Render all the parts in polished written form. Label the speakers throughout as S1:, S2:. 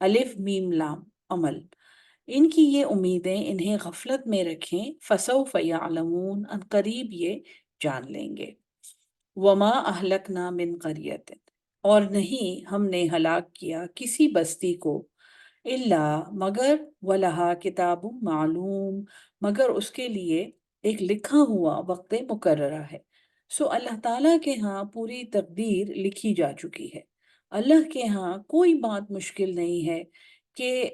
S1: الف میم لام عمل، ان کی یہ امیدیں انہیں غفلت میں رکھیں، فسوف یعلمون، ان قریب یہ جان لیں گے۔ وما اہلکنا من قریت، اور نہیں ہم نے ہلاک کیا کسی بستی کو، الا مگر، ولہا کتاب معلوم، مگر اس کے لیے ایک لکھا ہوا وقت مقررہ ہے۔ سو اللہ تعالیٰ کے ہاں پوری تقدیر لکھی جا چکی ہے۔ اللہ کے ہاں کوئی بات مشکل نہیں ہے کہ،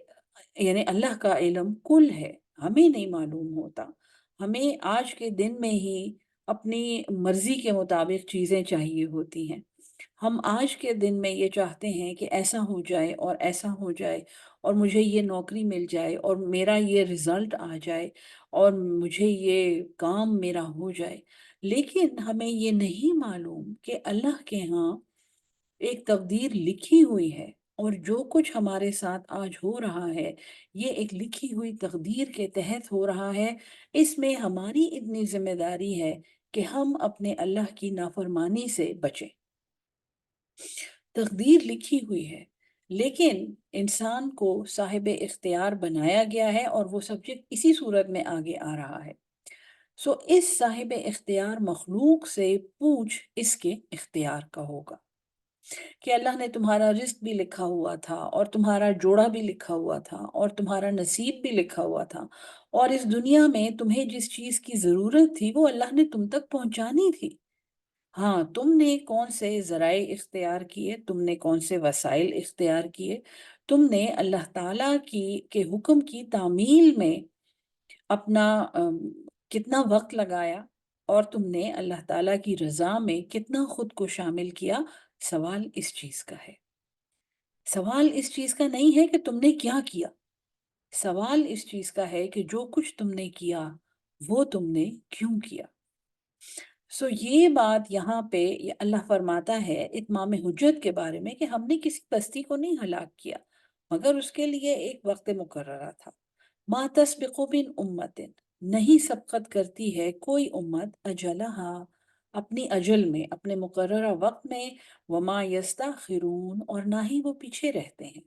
S1: یعنی اللہ کا علم کل ہے، ہمیں نہیں معلوم ہوتا، ہمیں آج کے دن میں ہی اپنی مرضی کے مطابق چیزیں چاہیے ہوتی ہیں۔ ہم آج کے دن میں یہ چاہتے ہیں کہ ایسا ہو جائے اور ایسا ہو جائے، اور مجھے یہ نوکری مل جائے، اور میرا یہ رزلٹ آ جائے، اور مجھے یہ کام میرا ہو جائے، لیکن ہمیں یہ نہیں معلوم کہ اللہ کے ہاں ایک تقدیر لکھی ہوئی ہے، اور جو کچھ ہمارے ساتھ آج ہو رہا ہے یہ ایک لکھی ہوئی تقدیر کے تحت ہو رہا ہے۔ اس میں ہماری اتنی ذمہ داری ہے کہ ہم اپنے اللہ کی نافرمانی سے بچیں۔ تقدیر لکھی ہوئی ہے، لیکن انسان کو صاحب اختیار بنایا گیا ہے، اور وہ سبجیکٹ اسی صورت میں آگے آ رہا ہے۔ سو اس صاحب اختیار مخلوق سے پوچھ اس کے اختیار کا ہوگا کہ اللہ نے تمہارا رزق بھی لکھا ہوا تھا، اور تمہارا جوڑا بھی لکھا ہوا تھا، اور تمہارا نصیب بھی لکھا ہوا تھا، اور اس دنیا میں تمہیں جس چیز کی ضرورت تھی وہ اللہ نے تم تک پہنچانی تھی۔ ہاں، تم نے کون سے ذرائع اختیار کیے، تم نے کون سے وسائل اختیار کیے، تم نے اللہ تعالیٰ کے حکم کی تعمیل میں اپنا کتنا وقت لگایا، اور تم نے اللہ تعالیٰ کی رضا میں کتنا خود کو شامل کیا۔ سوال اس چیز کا ہے، سوال اس چیز کا نہیں ہے کہ تم نے کیا کیا، سوال اس چیز کا ہے کہ جو کچھ تم نے کیا وہ تم نے کیوں کیا۔ سو یہ بات یہاں پہ یہ اللہ فرماتا ہے اتمام حجت کے بارے میں کہ ہم نے کسی بستی کو نہیں ہلاک کیا، مگر اس کے لیے ایک وقت مقررہ تھا۔ ما تسبق من امت، نہیں سبقت کرتی ہے کوئی امت، اجلہا، اپنی اجل میں، اپنے مقررہ وقت میں، وما یستاخرون، اور نہ ہی وہ پیچھے رہتے ہیں۔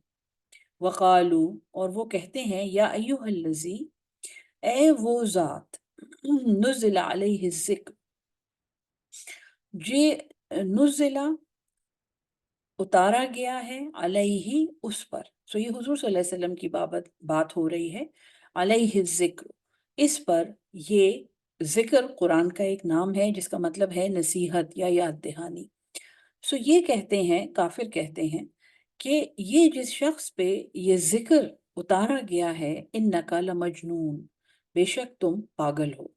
S1: وقالو، اور وہ کہتے ہیں، یا ایوہ الذی، اے وہ ذات، نزل علیہ الذکر، جے نزلہ اتارا گیا ہے، علیہ اس پر، سو یہ حضور صلی اللہ علیہ وسلم کی بات ہو رہی ہے، علیہ الذکر، اس پر، یہ ذکر قرآن کا ایک نام ہے جس کا مطلب ہے نصیحت یا یاد دہانی۔ سو یہ کہتے ہیں، کافر کہتے ہیں کہ یہ جس شخص پہ یہ ذکر اتارا گیا ہے، انکا لمجنون، بے شک تم پاگل ہو۔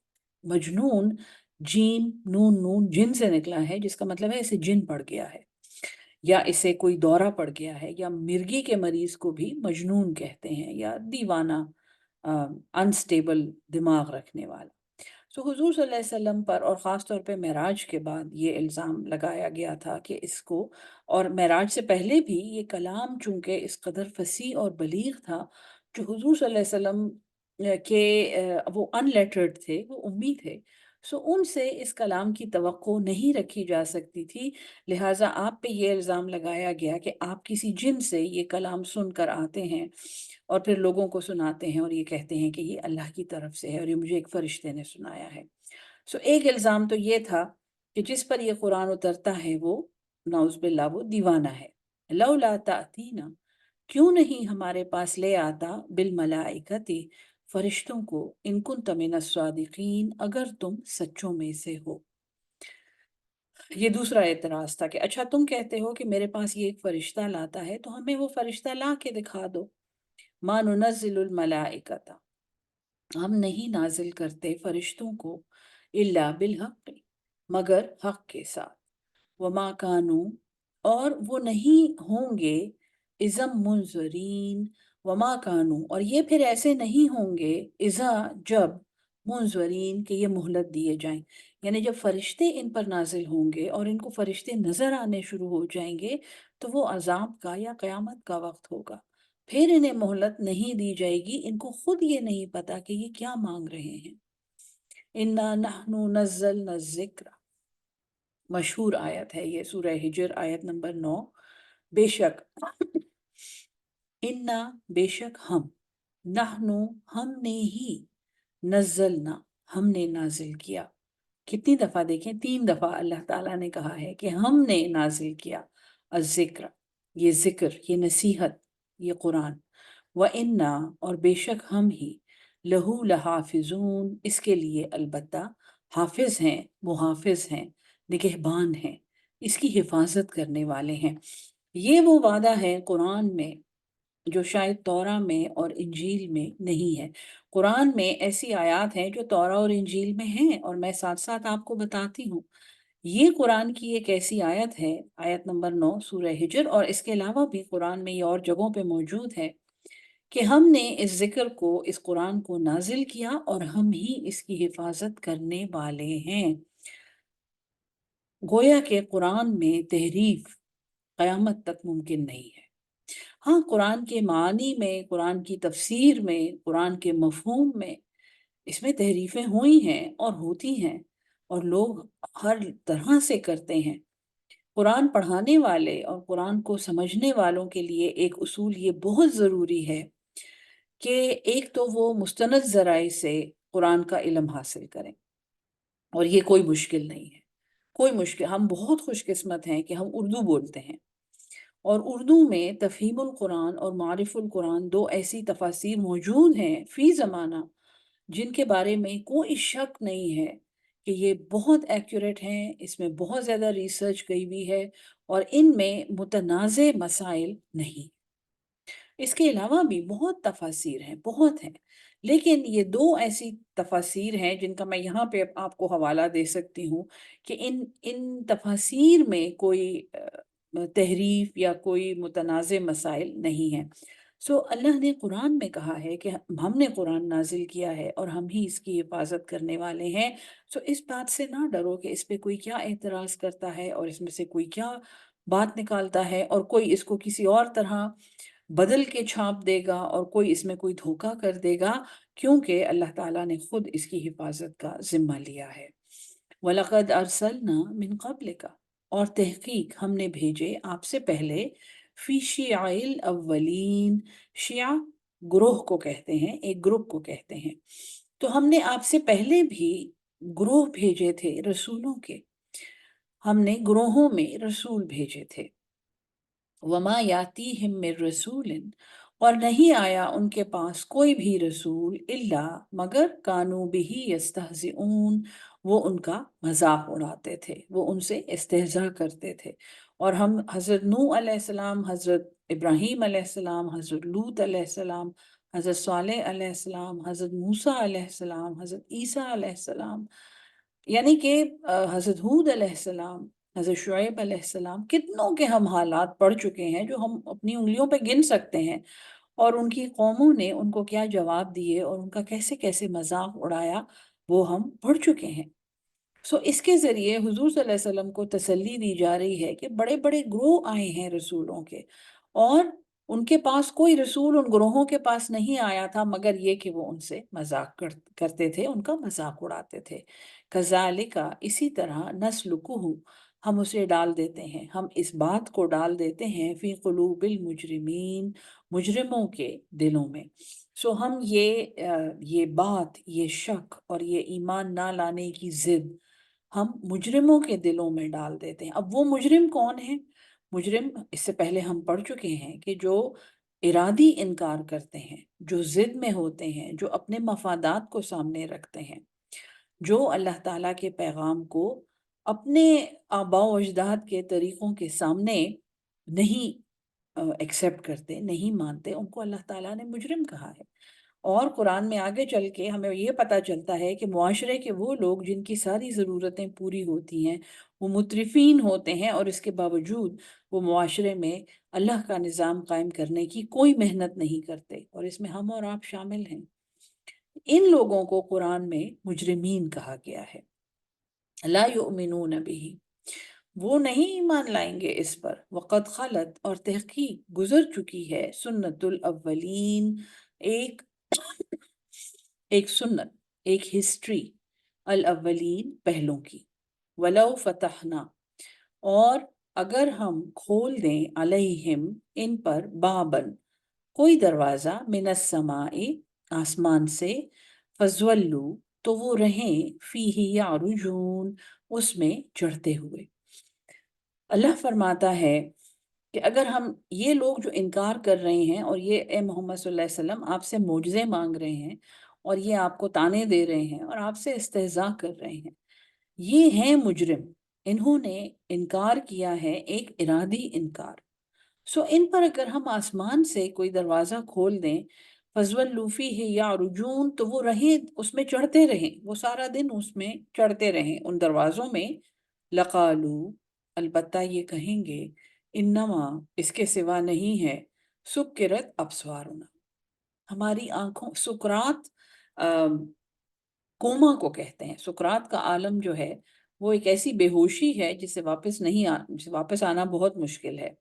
S1: مجنون، جیم نون نون جن سے نکلا ہے، جس کا مطلب ہے اسے جن پڑ گیا ہے، یا اسے کوئی دورہ پڑ گیا ہے، یا مرگی کے مریض کو بھی مجنون کہتے ہیں، یا دیوانہ، انسٹیبل دماغ رکھنے والا۔ سو حضور صلی اللہ علیہ وسلم پر، اور خاص طور پہ معراج کے بعد یہ الزام لگایا گیا تھا کہ اس کو، اور معراج سے پہلے بھی یہ کلام چونکہ اس قدر فصیح اور بلیغ تھا، جو حضور صلی اللہ علیہ وسلم کے وہ ان لیٹرڈ تھے، وہ امی تھے، سو ان سے اس کلام کی توقع نہیں رکھی جا سکتی تھی، لہٰذا آپ پہ یہ الزام لگایا گیا کہ آپ کسی جن سے یہ کلام سن کر آتے ہیں، اور پھر لوگوں کو سناتے ہیں، اور یہ کہتے ہیں کہ یہ اللہ کی طرف سے ہے، اور یہ مجھے ایک فرشتے نے سنایا ہے۔ سو ایک الزام تو یہ تھا کہ جس پر یہ قرآن اترتا ہے وہ، نعوذ باللہ، وہ دیوانہ ہے۔ لولا تأتینا، کیوں نہیں ہمارے پاس لے آتا، بالملائکتی، فرشتوں کو، ان کنت من الصادقین، اگر تم سچوں میں سے ہو۔ یہ دوسرا اعتراض تھا کہ اچھا تم کہتے ہو کہ میرے پاس یہ ایک فرشتہ لاتا ہے، تو ہمیں وہ فرشتہ لا کے دکھا دو۔ ما ننزل الملائکۃ، ہم نہیں نازل کرتے فرشتوں کو، الا بالحق، مگر حق کے ساتھ، وما کانوا، اور وہ نہیں ہوں گے، اذم منظرین، وما کانوا، اور یہ پھر ایسے نہیں ہوں گے، اذا، جب، منظرین، کہ یہ مہلت دیے جائیں، یعنی جب فرشتے ان پر نازل ہوں گے اور ان کو فرشتے نظر آنے شروع ہو جائیں گے تو وہ عذاب کا یا قیامت کا وقت ہوگا، پھر انہیں مہلت نہیں دی جائے گی، ان کو خود یہ نہیں پتا کہ یہ کیا مانگ رہے ہیں۔ انا نحن نزلنا الذکر، مشہور آیت ہے یہ، سورہ ہجر آیت نمبر 9، بے شک انا بے شک ہم، نحنو ہم نے ہی، نزلنا ہم نے نازل کیا. کتنی دفعہ دیکھیں، 3 دفعہ اللہ تعالیٰ نے کہا ہے کہ ہم نے نازل کیا. الذکر، یہ ذکر، یہ نصیحت، یہ قرآن. وَإِنَّا اور بے شک ہم ہی، لہو لحافظون اس کے لیے البتہ حافظ ہیں، محافظ ہیں، نگہبان ہیں، اس کی حفاظت کرنے والے ہیں. یہ وہ وعدہ ہے قرآن میں جو شاید تورا میں اور انجیل میں نہیں ہے. قرآن میں ایسی آیات ہیں جو تورا اور انجیل میں ہیں، اور میں ساتھ ساتھ آپ کو بتاتی ہوں. یہ قرآن کی ایک ایسی آیت ہے، آیت نمبر 9 سورہ ہجر، اور اس کے علاوہ بھی قرآن میں یہ اور جگہوں پہ موجود ہے کہ ہم نے اس ذکر کو، اس قرآن کو نازل کیا اور ہم ہی اس کی حفاظت کرنے والے ہیں. گویا کہ قرآن میں تحریف قیامت تک ممکن نہیں ہے. ہاں، قرآن کے معانی میں، قرآن کی تفسیر میں، قرآن کے مفہوم میں اس میں تحریفیں ہوئی ہیں اور ہوتی ہیں، اور لوگ ہر طرح سے کرتے ہیں. قرآن پڑھانے والے اور قرآن کو سمجھنے والوں کے لیے ایک اصول یہ بہت ضروری ہے کہ ایک تو وہ مستند ذرائع سے قرآن کا علم حاصل کریں، اور یہ کوئی مشکل نہیں ہے. کوئی مشکل، ہم بہت خوش قسمت ہیں کہ ہم اردو بولتے ہیں، اور اردو میں تفہیم القرآن اور معرف القرآن 2 ایسی تفاسیر موجود ہیں فی زمانہ جن کے بارے میں کوئی شک نہیں ہے کہ یہ بہت ایکوریٹ ہیں، اس میں بہت زیادہ ریسرچ گئی ہوئی ہے، اور ان میں متنازع مسائل نہیں. اس کے علاوہ بھی بہت تفاسیر ہیں، بہت ہیں، لیکن یہ 2 ایسی تفاسیر ہیں جن کا میں یہاں پہ آپ کو حوالہ دے سکتی ہوں کہ ان تفاسیر میں کوئی تحریف یا کوئی متنازع مسائل نہیں ہیں. اللہ نے قرآن میں کہا ہے کہ ہم نے قرآن نازل کیا ہے اور ہم ہی اس کی حفاظت کرنے والے ہیں. اس بات سے نہ ڈرو کہ اس پہ کوئی کیا اعتراض کرتا ہے اور اس میں سے کوئی کیا بات نکالتا ہے، اور کوئی اس کو کسی اور طرح بدل کے چھاپ دے گا، اور کوئی اس میں کوئی دھوکہ کر دے گا، کیونکہ اللہ تعالیٰ نے خود اس کی حفاظت کا ذمہ لیا ہے. وَلَقَدْ أَرْسَلْنَا مِن قَبْلِكَ اور تحقیق ہم نے بھیجے آپ سے پہلے، فی شیع الاولین، شیعہ گروہ کو کہتے ہیں، ایک گروپ کو کہتے ہیں. تو ہم نے آپ سے پہلے بھی گروہ بھیجے تھے رسولوں کے، ہم نے گروہوں میں رسول بھیجے تھے. وما یاتیہم من رسول اور نہیں آیا ان کے پاس کوئی بھی رسول، الا مگر کانوا بہ یستہزئون وہ ان کا مذاق اڑاتے تھے، وہ ان سے استہزاء کرتے تھے. اور ہم حضرت نوح علیہ السلام، حضرت ابراہیم علیہ السلام، حضرت لوط علیہ السلام، حضرت صالح علیہ السلام، حضرت موسیٰ علیہ السلام، حضرت عیسیٰ علیہ السلام، یعنی کہ حضرت ہود علیہ السلام، حضرت شعیب علیہ السلام، کتنوں کے ہم حالات پڑھ چکے ہیں جو ہم اپنی انگلیوں پہ گن سکتے ہیں، اور ان کی قوموں نے ان کو کیا جواب دیے اور ان کا کیسے کیسے مذاق اڑایا وہ ہم پڑھ چکے ہیں. اس کے ذریعے حضور صلی اللہ علیہ وسلم کو تسلی دی جا رہی ہے کہ بڑے بڑے گروہ آئے ہیں رسولوں کے، اور ان کے پاس کوئی رسول ان گروہوں کے پاس نہیں آیا تھا مگر یہ کہ وہ ان سے مذاق کرتے تھے، ان کا مذاق اڑاتے تھے. کذالک اسی طرح نسلکہ ہم اسے ڈال دیتے ہیں، ہم اس بات کو ڈال دیتے ہیں فی قلوب المجرمین مجرموں کے دلوں میں. ہم یہ بات، یہ شک اور یہ ایمان نہ لانے کی ضد ہم مجرموں کے دلوں میں ڈال دیتے ہیں. اب وہ مجرم کون ہیں؟ مجرم اس سے پہلے ہم پڑھ چکے ہیں کہ جو ارادی انکار کرتے ہیں، جو ضد میں ہوتے ہیں، جو اپنے مفادات کو سامنے رکھتے ہیں، جو اللہ تعالیٰ کے پیغام کو اپنے آباء و اجداد کے طریقوں کے سامنے نہیں ایکسیپٹ کرتے، نہیں مانتے، ان کو اللہ تعالیٰ نے مجرم کہا ہے. اور قرآن میں آگے چل کے ہمیں یہ پتہ چلتا ہے کہ معاشرے کے وہ لوگ جن کی ساری ضرورتیں پوری ہوتی ہیں وہ مترفین ہوتے ہیں، اور اس کے باوجود وہ معاشرے میں اللہ کا نظام قائم کرنے کی کوئی محنت نہیں کرتے، اور اس میں ہم اور آپ شامل ہیں. ان لوگوں کو قرآن میں مجرمین کہا گیا ہے. لا یؤمنون بہ وہ نہیں ایمان لائیں گے اس پر. وقد خلت اور تحقیق گزر چکی ہے، سنت الاولین ایک ایک سنت، ایک ہسٹری، الاولین پہلوں کی. ولو فتحنا اور اگر ہم کھول دیں علیہم ان پر، بابن کوئی دروازہ من السماء آسمان سے، فزولو تو وہ رہیں فیہ یعرجون اس میں چڑھتے ہوئے۔ اللہ فرماتا ہے کہ اگر ہم یہ لوگ جو انکار کر رہے ہیں اور یہ اے محمد صلی اللہ علیہ وسلم آپ سے معجزے مانگ رہے ہیں اور یہ آپ کو طعنے دے رہے ہیں اور آپ سے استہزاء کر رہے ہیں، یہ ہیں مجرم، انہوں نے انکار کیا ہے ایک ارادی انکار۔ سو ان پر اگر ہم آسمان سے کوئی دروازہ کھول دیں، فَزْوَلُّوا فِيهِ يَعْرُجُونَ تو وہ رہیں اس میں چڑھتے رہیں، وہ سارا دن اس میں چڑھتے رہیں ان دروازوں میں، لَقَالُوا البتہ یہ کہیں گے، انما اس کے سوا نہیں ہے، سُكِّرَتْ أَبْصَارُنَا ہماری آنکھوں، سکرات کوما کو کہتے ہیں۔ سکرات کا عالم جو ہے وہ ایک ایسی بے ہوشی ہے جسے واپس آنا بہت مشکل ہے،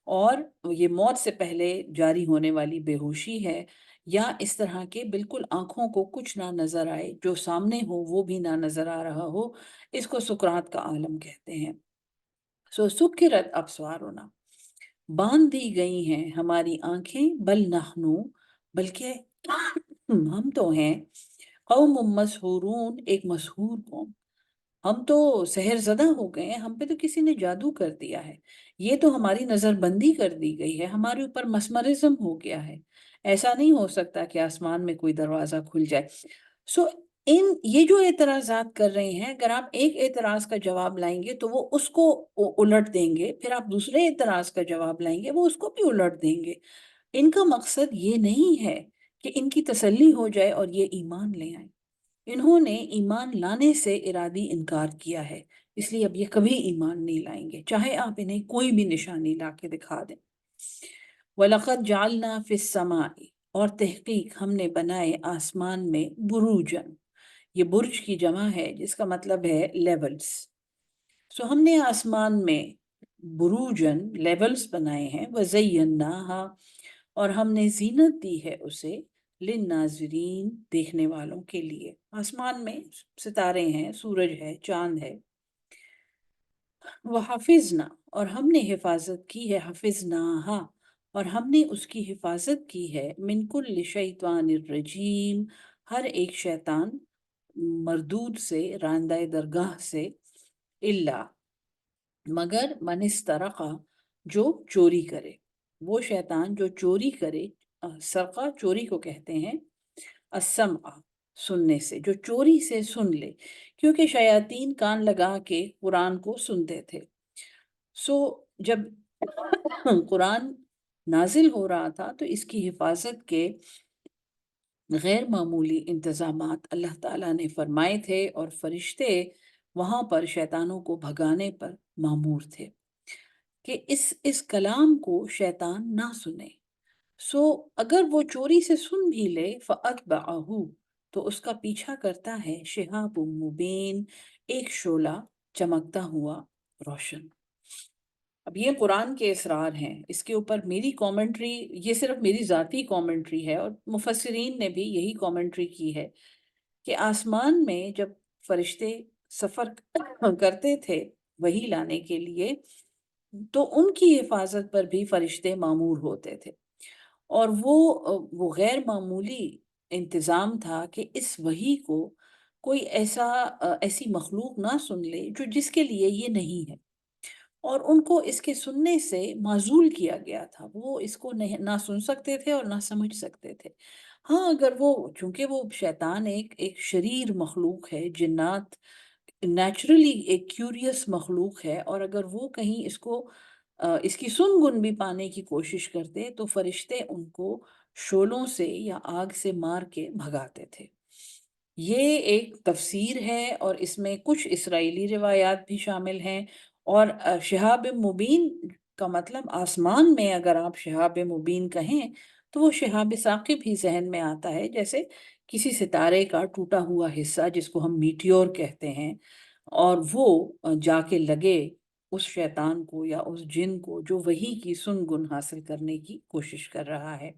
S1: اور یہ موت سے پہلے جاری ہونے والی بے ہوشی ہے، یا اس طرح کے بالکل آنکھوں کو کچھ نہ نظر آئے، جو سامنے ہو وہ بھی نہ نظر آ رہا ہو، اس کو سکرات کا عالم کہتے ہیں۔ سو سکرت ابصارنا باندھ دی گئی ہیں ہماری آنکھیں، بل نحنو بلکہ ہم تو ہیں قوم مسحورون ایک مسحور قوم، ہم تو سحر زدہ ہو گئے ہیں، ہم پہ تو کسی نے جادو کر دیا ہے، یہ تو ہماری نظر بندی کر دی گئی ہے، ہمارے اوپر مسمرزم ہو گیا ہے، ایسا نہیں ہو سکتا کہ آسمان میں کوئی دروازہ کھل جائے۔ سو یہ جو اعتراضات کر رہے ہیں، اگر آپ ایک اعتراض کا جواب لائیں گے تو وہ اس کو الٹ دیں گے، پھر آپ دوسرے اعتراض کا جواب لائیں گے وہ اس کو بھی الٹ دیں گے۔ ان کا مقصد یہ نہیں ہے کہ ان کی تسلی ہو جائے اور یہ ایمان لے آئیں، انہوں نے ایمان لانے سے ارادی انکار کیا ہے، اس لیے اب یہ کبھی ایمان نہیں لائیں گے، چاہے آپ انہیں کوئی بھی نشانی لا کے دکھا دیں۔ وَلَقَدْ جَعَلْنَا فِي السَّمَاءِ اور تحقیق ہم نے بنائے آسمان میں بروجن، یہ برج کی جمع ہے جس کا مطلب ہے لیولز۔ سو ہم نے آسمان میں بروجن لیولز بنائے ہیں، وَزَيَّنَّاهَا اور ہم نے زینت دی ہے اسے، للناظرین دیکھنے والوں کے لیے۔ آسمان میں ستارے ہیں، سورج ہے، چاند ہے۔ وَحَفِظْنَا اور ہم نے حفاظت کی ہے، حَفِظْنَاهَا اور ہم نے اس کی حفاظت کی ہے، من کل شیطان الرجیم ہر ایک شیطان مردود سے، راندہ درگاہ سے، الا مگر من استرقا جو چوری کرے، وہ شیطان جو چوری کرے، سرقہ چوری کو کہتے ہیں، السمع سننے سے، جو چوری سے سن لے، کیونکہ شیاطین کان لگا کے قرآن کو سنتے تھے۔ سو جب قرآن نازل ہو رہا تھا تو اس کی حفاظت کے غیر معمولی انتظامات اللہ تعالیٰ نے فرمائے تھے، اور فرشتے وہاں پر شیطانوں کو بھگانے پر مامور تھے کہ اس کلام کو شیطان نہ سنے۔ سو اگر وہ چوری سے سن بھی لے، فَأَتْبَعَهُ تو اس کا پیچھا کرتا ہے، شہاب مبین ایک شعلہ چمکتا ہوا روشن۔ اب یہ قرآن کے اسرار ہیں، اس کے اوپر میری کامنٹری، یہ صرف میری ذاتی کامنٹری ہے، اور مفسرین نے بھی یہی کامنٹری کی ہے کہ آسمان میں جب فرشتے سفر کرتے تھے وحی لانے کے لیے، تو ان کی حفاظت پر بھی فرشتے مامور ہوتے تھے، اور وہ غیر معمولی انتظام تھا کہ اس وحی کو کوئی ایسی مخلوق نہ سن لے جو جس کے لیے یہ نہیں ہے، اور ان کو اس کے سننے سے معزول کیا گیا تھا، وہ اس کو نہ سن سکتے تھے اور نہ سمجھ سکتے تھے۔ ہاں اگر وہ، چونکہ وہ شیطان ایک شریر مخلوق ہے، جنات نیچرلی ایک کیوریس مخلوق ہے، اور اگر وہ کہیں اس کی سن گن بھی پانے کی کوشش کرتے تو فرشتے ان کو شولوں سے یا آگ سے مار کے بھگاتے تھے۔ یہ ایک تفسیر ہے، اور اس میں کچھ اسرائیلی روایات بھی شامل ہیں، اور شہاب مبین کا مطلب آسمان میں اگر آپ شہاب مبین کہیں تو وہ شہاب ثاقب ہی ذہن میں آتا ہے، جیسے کسی ستارے کا ٹوٹا ہوا حصہ جس کو ہم میٹیور کہتے ہیں، اور وہ جا کے لگے اس شیطان کو یا اس جن کو جو وحی کی سن گن حاصل کرنے کی کوشش کر رہا ہے۔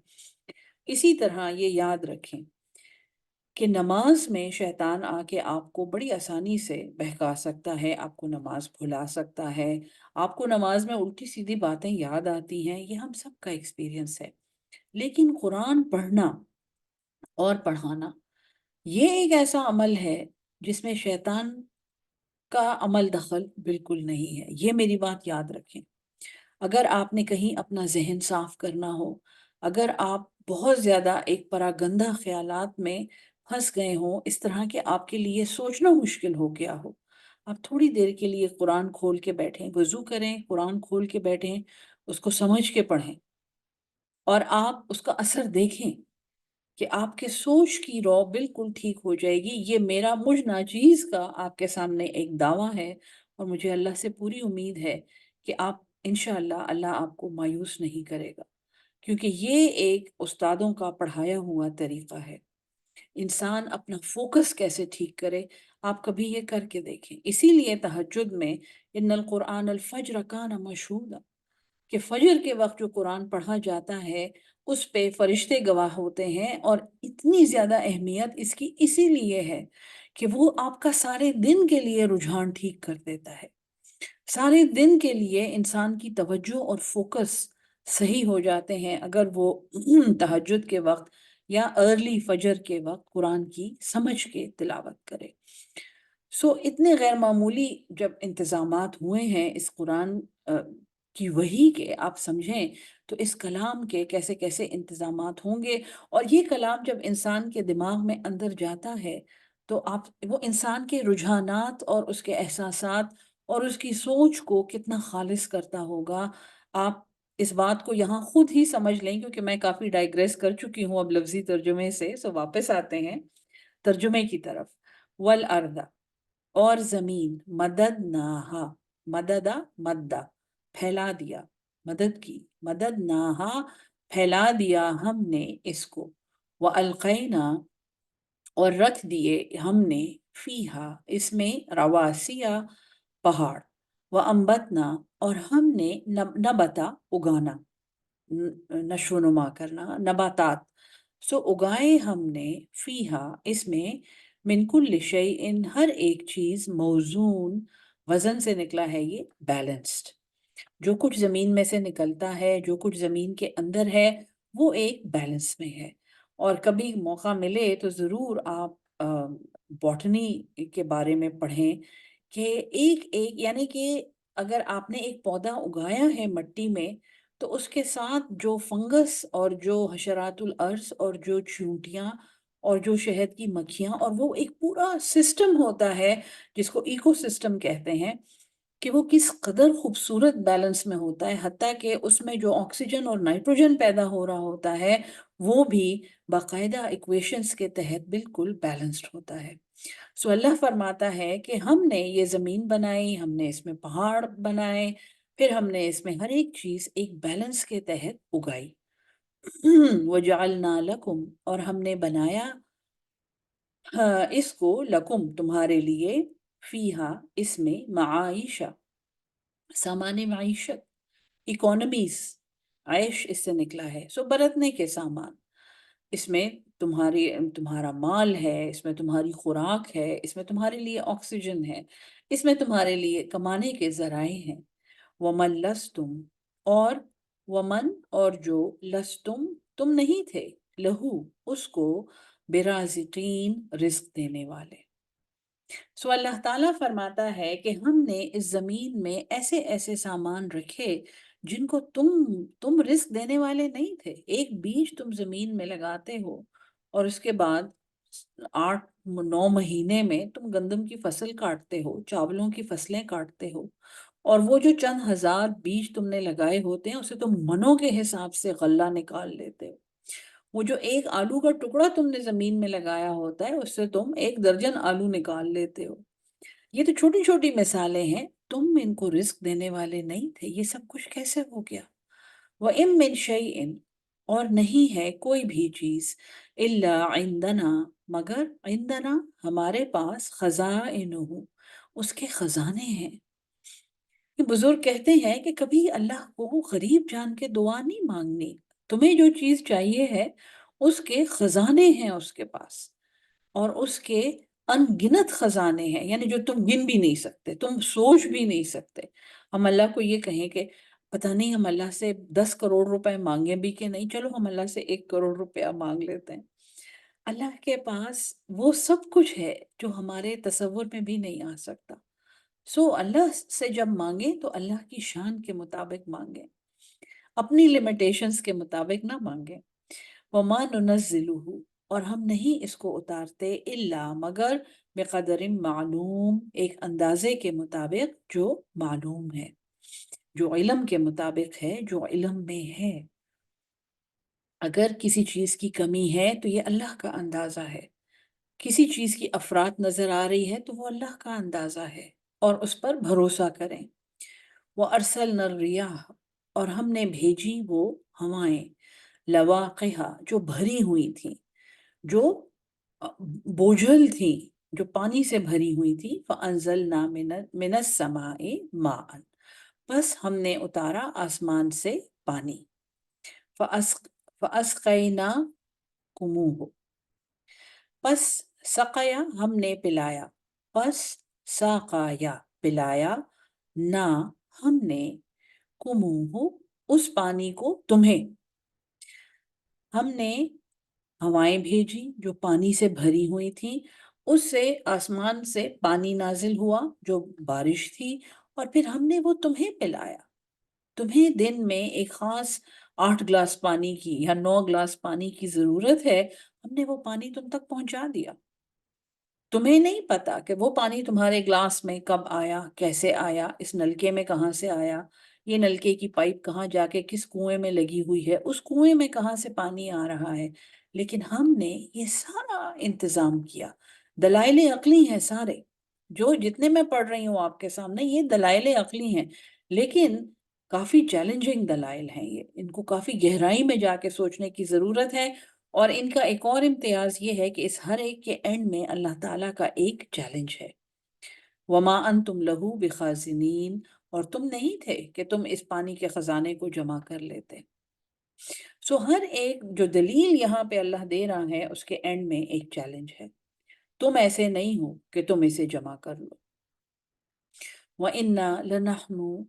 S1: اسی طرح یہ یاد رکھیں کہ نماز میں شیطان آ کے آپ کو بڑی آسانی سے بہکا سکتا ہے، آپ کو نماز بھلا سکتا ہے، آپ کو نماز میں الٹی سیدھی باتیں یاد آتی ہیں، یہ ہم سب کا ایکسپیرینس ہے۔ لیکن قرآن پڑھنا اور پڑھانا یہ ایک ایسا عمل ہے جس میں شیطان کا عمل دخل بالکل نہیں ہے. یہ میری بات یاد رکھیں. اگر آپ نے کہیں اپنا ذہن صاف کرنا ہو، اگر آپ بہت زیادہ ایک پراگندہ خیالات میں پھنس گئے ہوں، اس طرح کہ آپ کے لیے سوچنا مشکل ہو گیا ہو، آپ تھوڑی دیر کے لیے قرآن کھول کے بیٹھیں، وضو کریں، قرآن کھول کے بیٹھیں، اس کو سمجھ کے پڑھیں اور آپ اس کا اثر دیکھیں کہ آپ کے سوچ کی رو بالکل ٹھیک ہو جائے گی. یہ میرا مجھ ناچیز کا آپ کے سامنے ایک دعویٰ ہے اور مجھے اللہ سے پوری امید ہے کہ آپ انشاءاللہ اللہ آپ کو مایوس نہیں کرے گا، کیونکہ یہ ایک استادوں کا پڑھایا ہوا طریقہ ہے. انسان اپنا فوکس کیسے ٹھیک کرے، آپ کبھی یہ کر کے دیکھیں. اسی لیے تہجد میں ان القرآن الفجر کان مشہودا، کہ فجر کے وقت جو قرآن پڑھا جاتا ہے اس پہ فرشتے گواہ ہوتے ہیں، اور اتنی زیادہ اہمیت اس کی اسی لیے ہے کہ وہ آپ کا سارے دن کے لیے رجحان ٹھیک کر دیتا ہے. سارے دن کے لیے انسان کی توجہ اور فوکس صحیح ہو جاتے ہیں اگر وہ تہجد کے وقت یا ارلی فجر کے وقت قرآن کی سمجھ کے تلاوت کرے. اتنے غیر معمولی جب انتظامات ہوئے ہیں اس قرآن کی وحی کے، آپ سمجھیں تو اس کلام کے کیسے کیسے انتظامات ہوں گے. اور یہ کلام جب انسان کے دماغ میں اندر جاتا ہے تو وہ انسان کے رجحانات اور اس کے احساسات اور اس کی سوچ کو کتنا خالص کرتا ہوگا. آپ اس بات کو یہاں خود ہی سمجھ لیں، کیونکہ میں کافی ڈائگریس کر چکی ہوں اب لفظی ترجمے سے. واپس آتے ہیں ترجمے کی طرف. والارض، اور زمین، مددناہا، مددا مدہ، پھیلا دیا، مدد کی، مددناہا، پھیلا دیا ہم نے اس کو. وَأَلْقَيْنَا، اور رکھ دیے ہم نے، فیہا، اس میں، رواسیا، پہاڑ، وَأَنبَتْنَا، اور ہم نے نبتا، اگانا، نشو و نما کرنا، نباتات. اگائے ہم نے، فیہا، اس میں، من کل شیء، ہر ایک چیز، موزون، وزن سے نکلا ہے یہ، بیلنسڈ. جو کچھ زمین میں سے نکلتا ہے، جو کچھ زمین کے اندر ہے، وہ ایک بیلنس میں ہے. اور کبھی موقع ملے تو ضرور آپ باٹنی کے بارے میں پڑھیں کہ ایک ایک، یعنی کہ اگر آپ نے ایک پودا اگایا ہے مٹی میں تو اس کے ساتھ جو فنگس اور جو حشرات الارض اور جو چونٹیاں اور جو شہد کی مکھیاں، اور وہ ایک پورا سسٹم ہوتا ہے جس کو ایکو سسٹم کہتے ہیں، کہ وہ کس قدر خوبصورت بیلنس میں ہوتا ہے، حتیٰ کہ اس میں جو آکسیجن اور نائٹروجن پیدا ہو رہا ہوتا ہے وہ بھی باقاعدہ ایکویشنز کے تحت بالکل بیلنسڈ ہوتا ہے. اللہ فرماتا ہے کہ ہم نے یہ زمین بنائی، ہم نے اس میں پہاڑ بنائے، پھر ہم نے اس میں ہر ایک چیز ایک بیلنس کے تحت اگائی. وَجَعَلْنَا لَكُمْ، اور ہم نے بنایا اس کو، لکم، تمہارے لیے، فیہا، اس میں، معائشہ، سامان معیشت، اکانومیز، عیش اس سے نکلا ہے، برتنے کے سامان. اس میں تمہارا مال ہے، اس میں تمہاری خوراک ہے، اس میں تمہارے لیے آکسیجن ہے، اس میں تمہارے لیے کمانے کے ذرائع ہیں. وَمَن لَسْتُمْ، اور ومن، اور جو، لستم، تم نہیں تھے، لہو، اس کو، برازقین، رزق دینے والے. اللہ تعالیٰ فرماتا ہے کہ ہم نے اس زمین میں ایسے ایسے سامان رکھے جن کو تم رزق دینے والے نہیں تھے. ایک بیج تم زمین میں لگاتے ہو اور اس کے بعد 8-9 مہینے میں تم گندم کی فصل کاٹتے ہو، چاولوں کی فصلیں کاٹتے ہو، اور وہ جو چند ہزار بیج تم نے لگائے ہوتے ہیں اسے تم منوں کے حساب سے غلہ نکال لیتے ہو. وہ جو ایک آلو کا ٹکڑا تم نے زمین میں لگایا ہوتا ہے اس سے تم 1 درجن آلو نکال لیتے ہو. یہ تو چھوٹی چھوٹی مثالیں ہیں. تم ان کو رزق دینے والے نہیں تھے، یہ سب کچھ کیسے ہو گیا؟ وَإِن مِّن شَيْءٍ، اور نہیں ہے کوئی بھی چیز، إِلَّا عِندَنَا، مگر، عندنا، ہمارے پاس، خزائنہ، اس کے خزانے ہیں. یہ بزرگ کہتے ہیں کہ کبھی اللہ کو غریب جان کے دعا نہیں مانگنی. تمہیں جو چیز چاہیے ہے اس کے خزانے ہیں اس کے پاس، اور اس کے ان گنت خزانے ہیں، یعنی جو تم گن بھی نہیں سکتے، تم سوچ بھی نہیں سکتے. ہم اللہ کو یہ کہیں کہ پتہ نہیں ہم اللہ سے 10 کروڑ روپے مانگیں بھی کہ نہیں، چلو ہم اللہ سے 1 کروڑ روپیہ مانگ لیتے ہیں۔ اللہ کے پاس وہ سب کچھ ہے جو ہمارے تصور میں بھی نہیں آ سکتا۔ سو اللہ سے جب مانگیں تو اللہ کی شان کے مطابق مانگیں، اپنی لمیٹیشنز کے مطابق نہ مانگیں۔ وَمَا نُنَزِّلُهُ، اور ہم نہیں اس کو اتارتے الا مگر بقدر معلوم، ایک اندازے کے مطابق جو معلوم ہے، جو علم کے مطابق ہے، جو علم میں ہے۔ اگر کسی چیز کی کمی ہے تو یہ اللہ کا اندازہ ہے، کسی چیز کی افراد نظر آ رہی ہے تو وہ اللہ کا اندازہ ہے، اور اس پر بھروسہ کریں۔ وَأَرْسَلْنَا الرِّيَاحَ، اور ہم نے بھیجی وہ ہوائیں، لواقحہ، جو بھری ہوئی تھیں، جو بوجھل تھیں، جو پانی سے بھری ہوئی تھی۔ فَأَنزَلْنَا مِنَ السَّمَاءِ مَاءً، بس ہم نے اتارا آسمان سے پانی۔ فَأَسْقَيْنَاكُمُوهُ، پس سقیا ہم نے پلایا، پس ساقایا پلایا، نہ ہم نے کموہ اس پانی کو تمہیں، ہم نے ہوائیں بھیجی جو پانی سے بھری ہوئی تھی، اس سے آسمان سے پانی نازل ہوا جو بارش تھی، اور پھر ہم نے وہ تمہیں پلایا۔ تمہیں دن میں ایک خاص 8 گلاس پانی کی یا 9 گلاس پانی کی ضرورت ہے، ہم نے وہ پانی تم تک پہنچا دیا۔ تمہیں نہیں پتا کہ وہ پانی تمہارے گلاس میں کب آیا، کیسے آیا، اس نلکے میں کہاں سے آیا، یہ نلکے کی پائپ کہاں جا کے کس کنویں میں لگی ہوئی ہے، اس کنویں میں کہاں سے پانی آ رہا ہے، لیکن ہم نے یہ سارا انتظام کیا۔ دلائل عقلی ہیں سارے، جو جتنے میں پڑھ رہی ہوں آپ کے سامنے یہ دلائل عقلی ہیں، لیکن کافی چیلنجنگ دلائل ہیں، یہ ان کو کافی گہرائی میں جا کے سوچنے کی ضرورت ہے۔ اور ان کا ایک اور امتیاز یہ ہے کہ اس ہر ایک کے اینڈ میں اللہ تعالیٰ کا ایک چیلنج ہے۔ وَمَا أَنْتُمْ لَهُ بِخَازِنِينَ، اور تم نہیں تھے کہ تم اس پانی کے خزانے کو جمع کر لیتے۔ سو ہر ایک جو دلیل یہاں پہ اللہ دے رہا ہے اس کے اینڈ میں ایک چیلنج ہے، تم ایسے نہیں ہو کہ تم اسے جمع کر لو۔ وَإِنَّا لَنَحْنُ،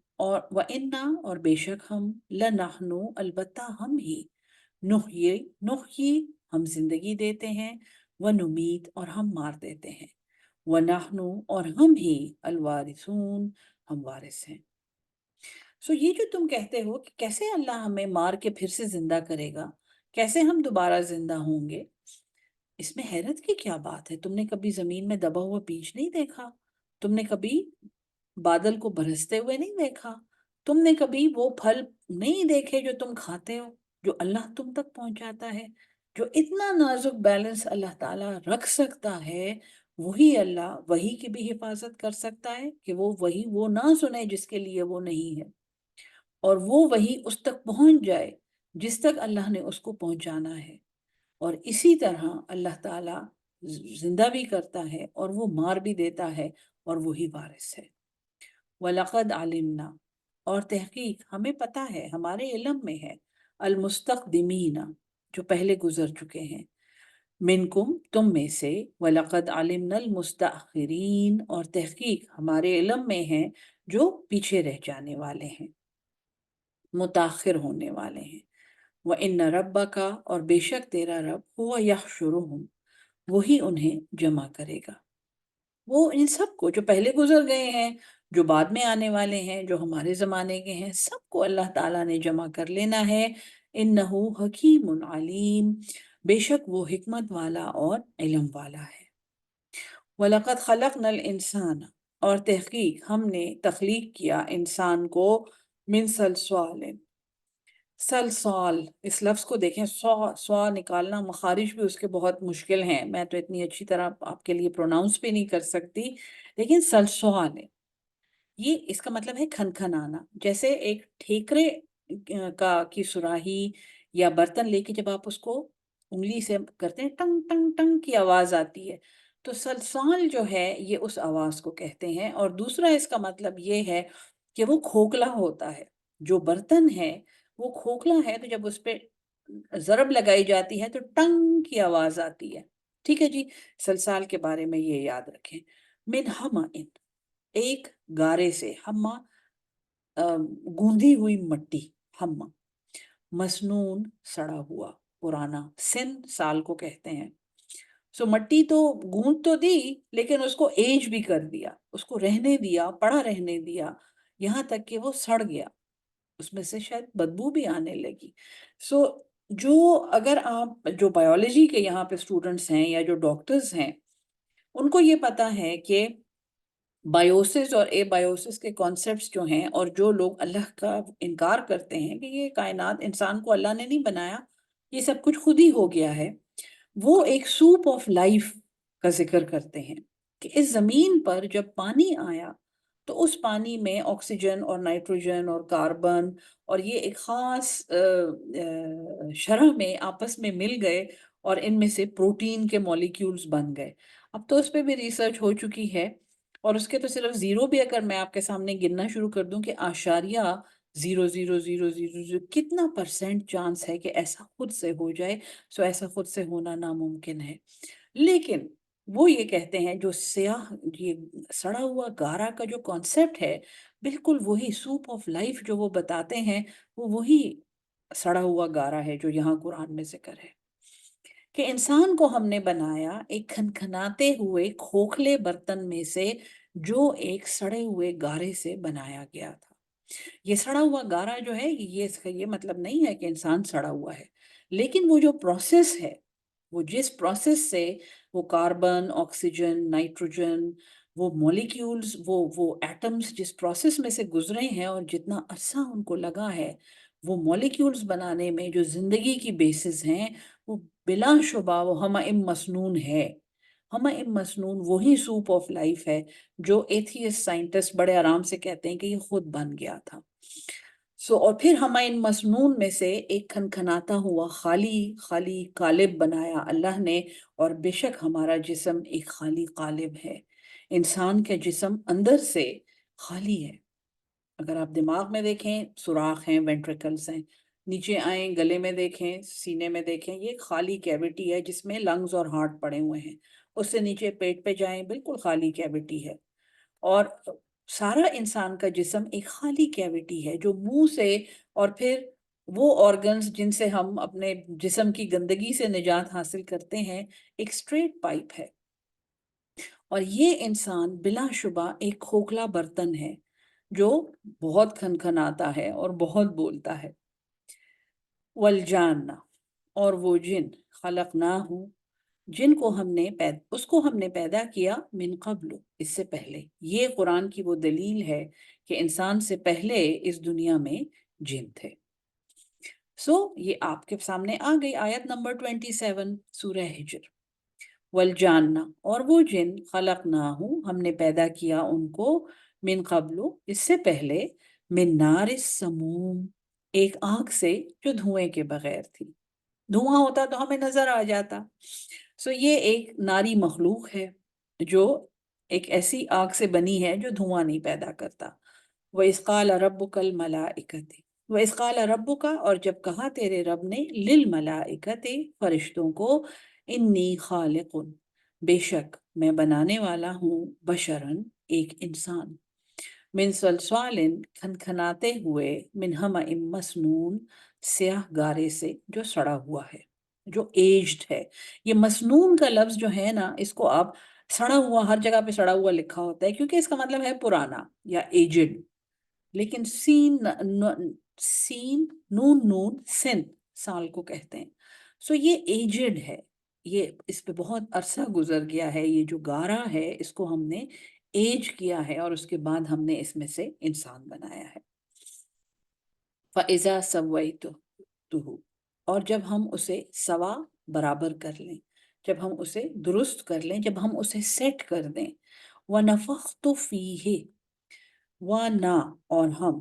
S1: وَإِنَّا، اور بے شک ہم، لَنَحْنُ، البتہ ہم ہی، نحیی ہم زندگی دیتے ہیں، ونمیت اور ہم مار دیتے ہیں، ونحن اور ہم ہی، الوارثون ہم وارث ہیں۔ سو یہ جو تم کہتے ہو کہ کیسے اللہ ہمیں مار کے پھر سے زندہ کرے گا، کیسے ہم دوبارہ زندہ ہوں گے، اس میں حیرت کی کیا بات ہے؟ تم نے کبھی زمین میں دبا ہوا بیج نہیں دیکھا؟ تم نے کبھی بادل کو برستے ہوئے نہیں دیکھا؟ تم نے کبھی وہ پھل نہیں دیکھے جو تم کھاتے ہو، جو اللہ تم تک پہنچاتا ہے؟ جو اتنا نازک بیلنس اللہ تعالیٰ رکھ سکتا ہے، وہی اللہ وہی کی بھی حفاظت کر سکتا ہے کہ وہ وہی وہ نہ سنے جس کے لیے وہ نہیں ہے، اور وہ وہی اس تک پہنچ جائے جس تک اللہ نے اس کو پہنچانا ہے۔ اور اسی طرح اللہ تعالیٰ زندہ بھی کرتا ہے اور وہ مار بھی دیتا ہے، اور وہی وارث ہے۔ وَلَقَدْ عَلِمْنَا، اور تحقیق ہمیں پتہ ہے، ہمارے علم میں ہے، المستقدمین جو پہلے گزر چکے ہیں، منکم تم میں سے، وَلَقَدْ عَلِمْنَا الْمُسْتَأْخِرِينَ اور تحقیق ہمارے علم میں ہیں جو پیچھے رہ جانے والے ہیں، متاخر ہونے والے ہیں۔ وَإِنَّ رَبَّكَ اور بے شک تیرا رب، هُوَ يَحْشُرُهُمْ وہی انہیں جمع کرے گا، وہ ان سب کو جو پہلے گزر گئے ہیں، جو بعد میں آنے والے ہیں، جو ہمارے زمانے کے ہیں، سب کو اللہ تعالیٰ نے جمع کر لینا ہے۔ انہو حکیم علیم، بے شک وہ حکمت والا اور علم والا ہے۔ وَلَقَدْ خَلَقْنَا الْإِنسَانَ اور تحقیق ہم نے تخلیق کیا انسان کو، من صلصال، سلسال، اس لفظ کو دیکھیں، سوا نکالنا مخارج بھی اس کے بہت مشکل ہیں، میں تو اتنی اچھی طرح آپ کے لیے پروناؤنس بھی نہیں کر سکتی، لیکن سلسال ہے، یہ اس کا مطلب ہے کھنکھنانا، جیسے ایک ٹھیکرے کی سراہی یا برتن لے کے جب آپ اس کو انگلی سے کرتے ہیں، ٹنگ ٹنگ ٹنگ کی آواز آتی ہے، تو سلسال جو ہے یہ اس آواز کو کہتے ہیں۔ اور دوسرا اس کا مطلب یہ ہے کہ وہ کھوکھلا ہوتا ہے، جو برتن ہے وہ کھوکھلا ہے، تو جب اس پہ ضرب لگائی جاتی ہے تو ٹنگ کی آواز آتی ہے۔ ٹھیک ہے جی، سلسال کے بارے میں یہ یاد رکھیں۔ من ہمَ، ایک گارے سے، ہما گوندھی ہوئی مٹی، ہما، مسنون سڑا ہوا، پرانا، سن سال کو کہتے ہیں. سو مٹی تو گوند تو دی لیکن اس کو ایج بھی کر دیا، اس کو رہنے دیا، پڑا رہنے دیا، یہاں تک کہ وہ سڑ گیا، اس میں سے شاید بدبو بھی آنے لگی. سو جو اگر آپ جو بایولوجی کے یہاں پہ اسٹوڈنٹس ہیں یا جو ڈاکٹرز ہیں، ان کو یہ پتا ہے کہ بایوسس اور اے بایوسس کے کانسیپٹس جو ہیں، اور جو لوگ اللہ کا انکار کرتے ہیں کہ یہ کائنات انسان کو اللہ نے نہیں بنایا، یہ سب کچھ خود ہی ہو گیا ہے، وہ ایک سوپ آف لائف کا ذکر کرتے ہیں کہ اس زمین پر جب پانی آیا تو اس پانی میں آکسیجن اور نائٹروجن اور کاربن اور یہ ایک خاص شرح میں آپس میں مل گئے اور ان میں سے پروٹین کے مولیکیولز بن گئے. اب تو اس پہ بھی ریسرچ ہو چکی ہے، اور اس کے تو صرف زیرو بھی اگر میں آپ کے سامنے گننا شروع کر دوں کہ آشاریہ 0.0000 کتنا پرسنٹ چانس ہے کہ ایسا خود سے ہو جائے، سو ایسا خود سے ہونا ناممکن ہے. لیکن وہ یہ کہتے ہیں جو سیاہ یہ سڑا ہوا گارا کا جو کانسیپٹ ہے، بالکل وہی سوپ آف لائف جو وہ بتاتے ہیں، وہ وہی سڑا ہوا گارا ہے جو یہاں قرآن میں ذکر ہے کہ انسان کو ہم نے بنایا ایک کھنکھناتے ہوئے کھوکھلے برتن میں سے جو ایک سڑے ہوئے گارے سے بنایا گیا تھا. یہ سڑا ہوا گارا جو ہے، یہ اس کا یہ مطلب نہیں ہے کہ انسان سڑا ہوا ہے، لیکن وہ جو پروسیس ہے، وہ جس پروسیس سے وہ کاربن، آکسیجن، نائٹروجن، وہ مولیکیولز، وہ ایٹمز جس پروسیس میں سے گزرے ہیں اور جتنا عرصہ ان کو لگا ہے وہ مولیکیولز بنانے میں، جو زندگی کی بیسز ہیں، وہ بلا شبہ وہ ہمہ مسنون ہے. ہمہ مسنون وہی سوپ آف لائف ہے جو ایتھیسٹ سائنٹسٹ بڑے آرام سے کہتے ہیں کہ یہ خود بن گیا تھا. اور پھر ہمہ مسنون میں سے ایک کھنکھناتا ہوا خالی خالی قالب بنایا اللہ نے، اور بے شک ہمارا جسم ایک خالی قالب ہے. انسان کا جسم اندر سے خالی ہے. اگر آپ دماغ میں دیکھیں سوراخ ہیں، وینٹریکلز ہیں، نیچے آئیں گلے میں دیکھیں، سینے میں دیکھیں، یہ خالی کیوٹی ہے جس میں لنگز اور ہارٹ پڑے ہوئے ہیں. اس سے نیچے پیٹ پہ جائیں، بالکل خالی کیوٹی ہے. اور سارا انسان کا جسم ایک خالی کیوٹی ہے جو منہ سے، اور پھر وہ آرگنز جن سے ہم اپنے جسم کی گندگی سے نجات حاصل کرتے ہیں، ایک سٹریٹ پائپ ہے. اور یہ انسان بلا شبہ ایک کھوکھلا برتن ہے جو بہت کھنکھناتا ہے اور بہت بولتا ہے. والجان، اور وہ جن، خلقناہ، جن کو اس کو ہم نے پیدا کیا، من قبل، اس سے پہلے. یہ قرآن کی وہ دلیل ہے کہ انسان سے پہلے اس دنیا میں جن تھے. یہ آپ کے سامنے آ گئی آیت نمبر 27 سورہ ہجر. والجان، اور وہ جن، خلقناہ، ہم نے پیدا کیا ان کو، من قبل، اس سے پہلے، من نار السموم، ایک آگ سے جو دھوئیں کے بغیر تھی. دھواں ہوتا تو ہمیں نظر آ جاتا. یہ ایک ناری مخلوق ہے جو ایک ایسی آگ سے بنی ہے جو دھواں نہیں پیدا کرتا. وَإِذْ قَالَ رَبُّكَ الْمَلَائِكَةِ، وَإِذْ قَالَ رَبُّكَ، اور جب کہا تیرے رب نے، لِلْمَلَائِكَةِ، فرشتوں کو، انی خالق، بے شک میں بنانے والا ہوں، بشرن، ایک انسان، من صلصال، کھنکھناتے ہوئے، من حمأ مسنون، سیاہ گارے سے جو سڑا ہوا ہے، جو ایجڈ ہے. یہ مسنون کا لفظ جو ہے نا، اس کو آپ سڑا ہوا، ہر جگہ پہ سڑا ہوا لکھا ہوتا ہے کیونکہ اس کا مطلب ہے پرانا یا ایجڈ. لیکن سین نون نون سن سال کو کہتے ہیں. یہ ایجڈ ہے، یہ اس پہ بہت عرصہ گزر گیا ہے. یہ جو گارا ہے اس کو ہم نے ایج کیا ہے اور اس کے بعد ہم نے اس میں سے انسان بنایا ہے. فَإِذَا سَوَّيْتُهُ، اور جب ہم اسے سوا، برابر کر لیں، جب ہم اسے درست کر لیں، جب ہم اسے سیٹ کر دیں. وَنَفَخْتُ فِيهِ، وَنَا، اور ہم،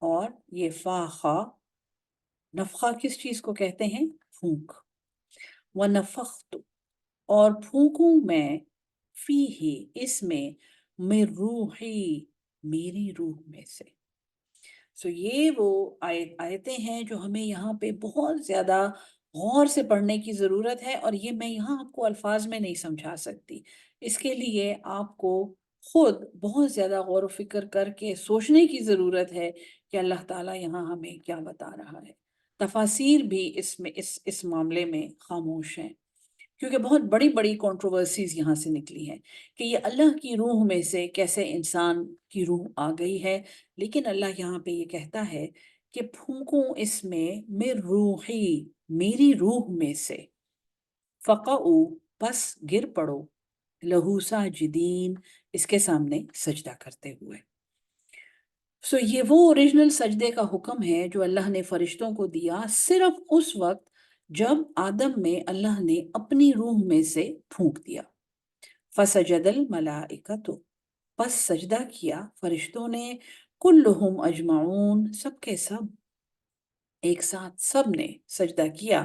S1: اور یہ فاخا، نفخہ کس چیز کو کہتے ہیں؟ پھونک. وَنَفَخْتُ، اور پھونکوں میں، فِيهِ، اس میں، من روحی، میری روح میں سے. یہ وہ آیتیں ہیں جو ہمیں یہاں پہ بہت زیادہ غور سے پڑھنے کی ضرورت ہے، اور یہ میں یہاں آپ کو الفاظ میں نہیں سمجھا سکتی. اس کے لیے آپ کو خود بہت زیادہ غور و فکر کر کے سوچنے کی ضرورت ہے کہ اللہ تعالیٰ یہاں ہمیں کیا بتا رہا ہے۔ تفاسیر بھی اس معاملے میں خاموش ہیں، کیونکہ بہت بڑی بڑی کنٹروورسیز یہاں سے نکلی ہیں کہ یہ اللہ کی روح میں سے کیسے انسان کی روح آ گئی ہے، لیکن اللہ یہاں پہ یہ کہتا ہے کہ پھونکوں اس میں من روحی، میری روح میں سے، فقعوا، پس گر پڑو، لہو ساجدین، اس کے سامنے سجدہ کرتے ہوئے۔ یہ وہ اوریجنل سجدے کا حکم ہے جو اللہ نے فرشتوں کو دیا صرف اس وقت جب آدم میں اللہ نے اپنی روح میں سے پھونک دیا۔ فسجد الملائکۃ، پس سجدہ کیا فرشتوں نے، کلہم اجمعون، سب کے سب، ایک ساتھ سب نے سجدہ کیا،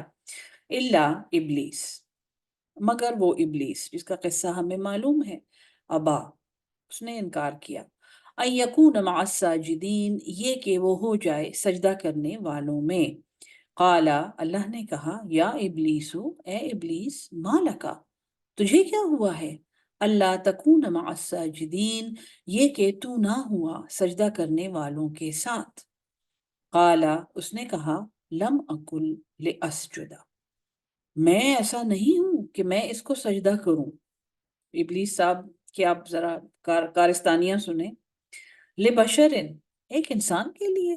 S1: الا ابلیس، مگر وہ ابلیس جس کا قصہ ہمیں معلوم ہے، ابا، اس نے انکار کیا، ان یکون مع الساجدین، یہ کہ وہ ہو جائے سجدہ کرنے والوں میں۔ قالا، اللہ نے کہا، یا ابلیسو، اے ابلیس، ما لکا، تجھے کیا ہوا ہے، اللہ تکون مع الساجدین، یہ کہ تو نہ ہوا سجدہ کرنے والوں کے ساتھ۔ قالا، اس نے کہا، لم اکل لاسجد، میں ایسا نہیں ہوں کہ میں اس کو سجدہ کروں۔ ابلیس صاحب کی آپ ذرا کارستانیاں سنیں۔ لبشر، ایک انسان کے لیے،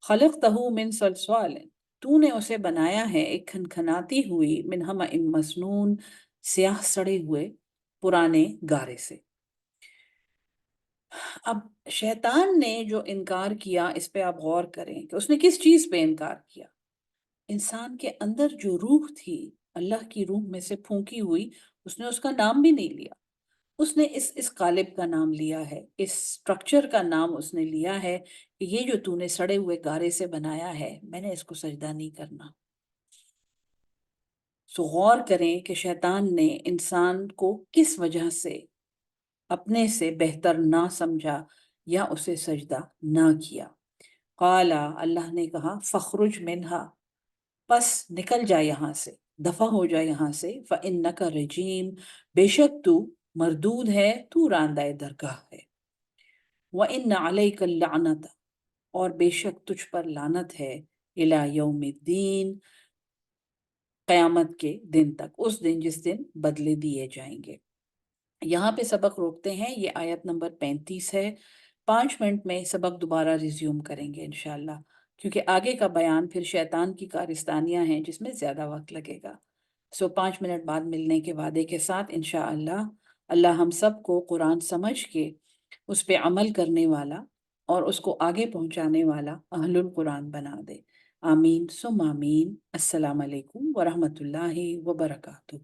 S1: خلقتہ من صلصال، تو نے اسے بنایا ہے ایک کھنکھناتی ہوئی، من ہمأ مسنون، سیاہ سڑے ہوئے پرانے گارے سے۔ اب شیطان نے جو انکار کیا اس پہ آپ غور کریں کہ اس نے کس چیز پہ انکار کیا۔ انسان کے اندر جو روح تھی، اللہ کی روح میں سے پھونکی ہوئی، اس نے اس کا نام بھی نہیں لیا، اس نے اس قالب کا نام لیا ہے، اس سٹرکچر کا نام اس نے لیا ہے کہ یہ جو تو نے سڑے ہوئے گارے سے بنایا ہے، میں نے اس کو سجدہ نہیں کرنا۔ غور کریں کہ شیطان نے انسان کو کس وجہ سے اپنے سے بہتر نہ سمجھا یا اسے سجدہ نہ کیا۔ قالا، اللہ نے کہا، فخرج منہا، پس نکل جا یہاں سے، دفع ہو جا یہاں سے، فَإِنَّكَ رجیم، بے شک تو مردود ہے، تو راندہ درگاہ ہے۔ وَإِنَّ عَلَيْكَ اللَّعْنَةَ، اور بے شک تجھ پر لعنت ہے، إِلَى يَوْمِ الدِّينِ، قیامت کے دن تک، اس دن جس دن بدلے دیے جائیں گے۔ یہاں پہ سبق روکتے ہیں، یہ آیت نمبر 35 ہے۔ 5 منٹ میں سبق دوبارہ ریزیوم کریں گے انشاءاللہ، کیونکہ آگے کا بیان پھر شیطان کی کارستانیاں ہیں جس میں زیادہ وقت لگے گا۔ 5 منٹ بعد ملنے کے وعدے کے ساتھ انشاءاللہ، اللہ ہم سب کو قرآن سمجھ کے اس پہ عمل کرنے والا اور اس کو آگے پہنچانے والا اہل القرآن بنا دے۔ آمین ثم آمین۔ السلام علیکم ورحمۃ اللہ وبرکاتہ۔